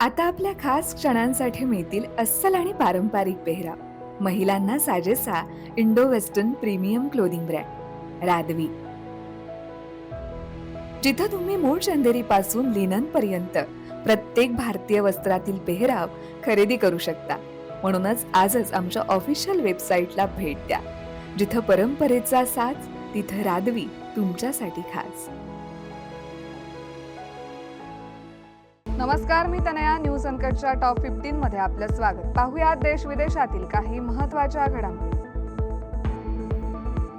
आता आपल्या खास क्षणांसाठी मिळतील अस्सल आणि पारंपरिक पेहराव. महिलांना साजेसा Indo western premium clothing brand रादवी, जिथं तुम्ही मूळ चंदेरी पासून लिनन पर्यंत प्रत्येक भारतीय वस्त्रातील पेहराव खरेदी करू शकता. म्हणूनच आजच आमच्या ऑफिशियल वेबसाईटला भेट द्या. जिथं परंपरेचा साज, तिथं रादवी तुमच्यासाठी खास. नमस्कार, मी तनया. न्यूज अनकटच्या टॉप 15 मध्ये आपलं स्वागत. पाहुयात देश विदेशातील काही महत्त्वाच्या घडामोडी.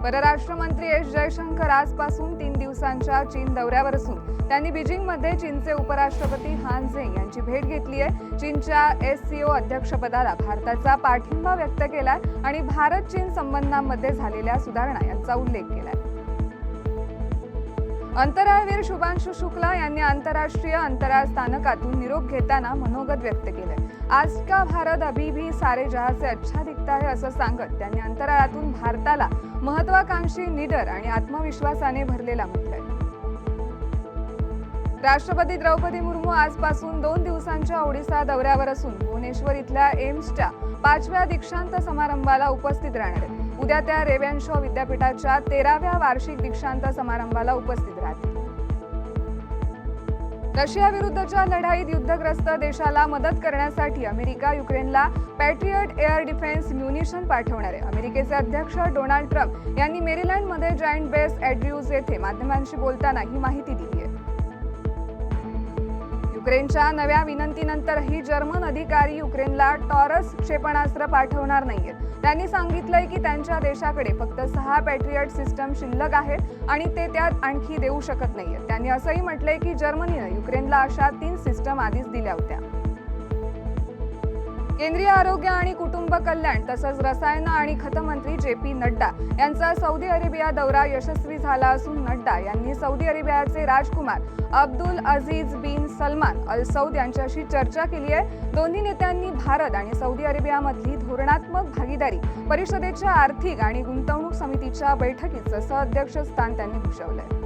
परराष्ट्र मंत्री एस जयशंकर आजपासून 3 दिवसांच्या चीन दौऱ्यावर असून त्यांनी बीजिंगमध्ये चीनचे उपराष्ट्रपती हान झेंग यांची भेट घेतली आहे. चीनच्या SCO अध्यक्षपदाला भारताचा पाठिंबा व्यक्त केलाय आणि भारत चीन संबंधांमध्ये झालेल्या सुधारणा यांचा उल्लेख केलाय. अंतराळवीर शुभांशु शुक्ला यांनी आंतरराष्ट्रीय अंतराळ स्थानकातून निरोप घेताना मनोगत व्यक्त केले. आज का भारत अभी भी सारे जहां से अच्छा दिखता है असं सांगत त्यांनी अंतराळातून भारताला महत्वाकांक्षी, निडर आणि आत्मविश्वासाने भरलेला म्हटलंय. राष्ट्रपती द्रौपदी मुर्मू आजपासून 2 दिवसांच्या ओडिशा दौऱ्यावर असून भुवनेश्वर इथल्या एम्सच्या 5व्या दीक्षांत समारंभाला उपस्थित राहणार आहेत. उद्या त्या रेव्हॅनशॉ विद्यापीठाच्या 13व्या वार्षिक दीक्षांत समारंभाला उपस्थित राहतील. रशिया विरुद्धच्या लढाईत युद्धग्रस्त देशाला मदत करण्यासाठी अमेरिका युक्रेनला पॅट्रियट एअर डिफेन्स म्युनिशन पाठवणार आहे. अमेरिकेचे अध्यक्ष डोनाल्ड ट्रम्प यांनी मेरीलँडमध्ये जॉईंट बेस अँड्र्यूज येथे माध्यमांशी बोलताना ही माहिती दिली आहे. युक्रेनच्या नव्या विनंतीनंतरही जर्मन अधिकारी युक्रेनला टॉरस क्षेपणास्त्र पाठवणार नाहीयेत. त्यांनी सांगितलंय की त्यांच्या देशाकडे फक्त 6 पॅट्रियट सिस्टम शिल्लक आहेत आणि ते त्यात आणखी देऊ शकत नाहीयेत. त्यांनी असंही म्हटलंय की जर्मनीनं युक्रेनला अशा 3 सिस्टम आधीच दिल्या होत्या. केंद्रीय आरोग्य आणि कुटुंब कल्याण तसंच रसायन आणि खत मंत्री JP नड्डा यांचा सौदी अरेबिया दौरा यशस्वी झाला असून नड्डा यांनी सौदी अरेबियाचे राजकुमार अब्दुल अझीज बिन सलमान अल सौद यांच्याशी चर्चा केली आहे. दोन्ही नेत्यांनी भारत आणि सौदी अरेबियामधली धोरणात्मक भागीदारी परिषदेच्या आर्थिक आणि गुंतवणूक समितीच्या बैठकीचं सहअध्यक्षस्थान त्यांनी भूषवलंय.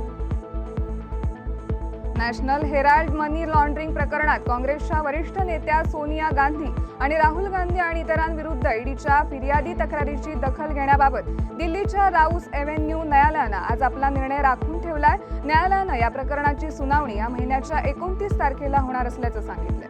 नॅशनल हेराल्ड मनी लॉन्ड्रिंग प्रकरणात काँग्रेसच्या वरिष्ठ नेत्या सोनिया गांधी आणि राहुल गांधी आणि इतरांविरुद्ध ईडीच्या फिर्यादी तक्रारीची दखल घेण्याबाबत दिल्लीच्या राऊस एव्हेन्यू न्यायालयानं आज आपला निर्णय राखून ठेवलाय. न्यायालयानं या प्रकरणाची सुनावणी या महिन्याच्या 29 तारखेला होणार असल्याचं सांगितलंय.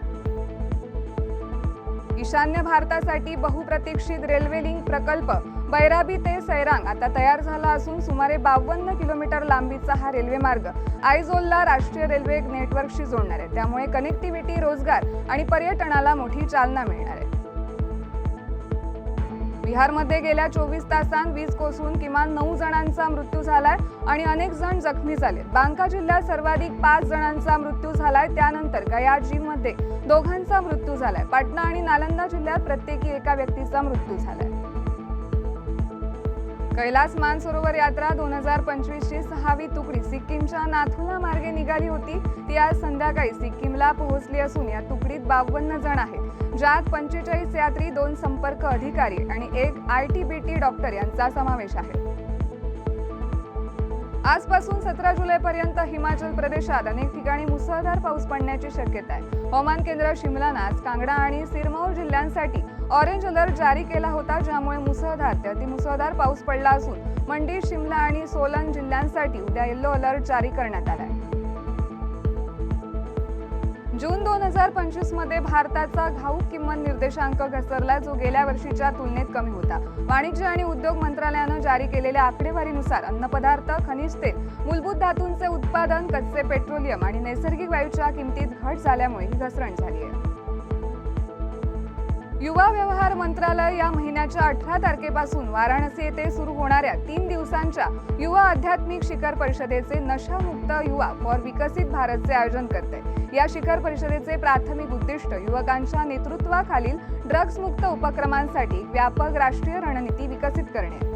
ईशान्य भारतासाठी बहुप्रतीक्षित रेल्वे लिंक प्रकल्प बैराबी ते सैरांग आता तयार झाला असून सुमारे 52 किलोमीटर लांबीचा हा रेल्वे मार्ग आयझोलला राष्ट्रीय रेल्वे नेटवर्कशी जोडणार आहे. त्यामुळे कनेक्टिव्हिटी, रोजगार आणि पर्यटनाला मोठी चालना मिळणार आहे. बिहारमध्ये गेल्या 24 तासांत वीज कोसळून किमान 9 जणांचा मृत्यू झालाय आणि अनेक जण जखमी झाले. बांका जिल्ह्यात सर्वाधिक 5 जणांचा मृत्यू झालाय. त्यानंतर गयाजीमध्ये 2 मृत्यू झालाय. पाटणा आणि नालंदा जिल्ह्यात प्रत्येकी 1 व्यक्तीचा मृत्यू झालाय. कैलास मानसरोवर यात्रा 2025 ची 6वी तुकडी सिक्कीमच्या नाथुला मार्गे निघाली होती. ती आज संध्याकाळी सिक्कीमला पोहोचली असून या तुकडीत 52 जण आहेत, ज्यात 45 यात्री, 2 संपर्क अधिकारी आणि 1 ITBT डॉक्टर यांचा समावेश आहे. आजपासून 17 जुलैपर्यंत हिमाचल प्रदेशात अनेक ठिकाणी मुसळधार पाऊस पडण्याची शक्यता आहे. हवामान केंद्र शिमलानं आज कांगडा आणि सिरमौर जिल्ह्यांसाठी ऑरेंज अलर्ट जारी केला होता, ज्यामुळे मुसळधार ते अतिमुसळधार पाऊस पडला असून मंडी, शिमला आणि सोलन जिल्ह्यांसाठी उद्या येलो अलर्ट जारी करण्यात आलाय. जून 2025 मध्ये भारताचा घाऊक किंमत निर्देशांक घसरला, जो गेल्या वर्षीच्या तुलनेत कमी होता. वाणिज्य आणि उद्योग मंत्रालयानं जारी केलेल्या आकडेवारीनुसार अन्नपदार्थ, खनिज तेल, मूलभूत धातूंचे उत्पादन, कच्चे पेट्रोलियम आणि नैसर्गिक वायूच्या किमतीत घट झाल्यामुळे ही घसरण झाली आहे. युवा व्यवहार मंत्रालय या महिन्याच्या 18 तारखेपासून वाराणसी येथे सुरू होणाऱ्या 3 दिवसांच्या युवा आध्यात्मिक शिखर परिषदेचे नशामुक्त युवा फॉर विकसित भारतचे आयोजन करते. या शिखर परिषदेचे प्राथमिक उद्दिष्ट युवकांच्या नेतृत्वाखालील ड्रग्ज मुक्त उपक्रमांसाठी व्यापक राष्ट्रीय रणनीती विकसित करणे.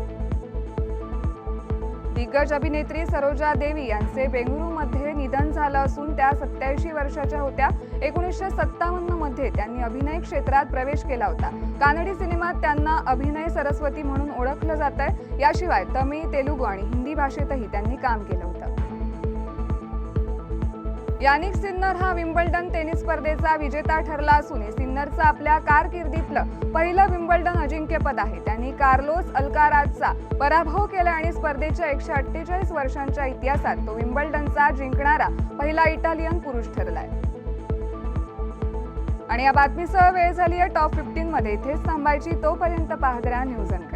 दिग्गज अभिनेत्री सरोजा देवी यांचे बेंगळुरूमध्ये निधन झालं असून त्या 87 वर्षाच्या होत्या. 1957 मध्ये त्यांनी अभिनय क्षेत्रात प्रवेश केला होता. कानडी सिनेमात त्यांना अभिनय सरस्वती म्हणून ओळखलं जातंय. याशिवाय तमिळ, तेलुगू आणि हिंदी भाषेतही त्यांनी काम केलं होतं. यानिक सिन्नर हा विम्बल्डन टेनिस स्पर्धेचा विजेता ठरला असून सिन्नरचं आपल्या कारकिर्दीतलं पहिलं विम्बल्डन अजिंक्यपद आहे. त्यांनी कार्लोस अल्काराजचा पराभव केला आणि स्पर्धेच्या 148 वर्षांच्या इतिहासात तो विम्बल्डनचा जिंकणारा पहिला इटालियन पुरुष ठरलाय. आणि या बातमीसह वेळ झाली आहे टॉप 15 मध्ये. इथेच थांबायची. तोपर्यंत पाहत राहा न्यूज अँड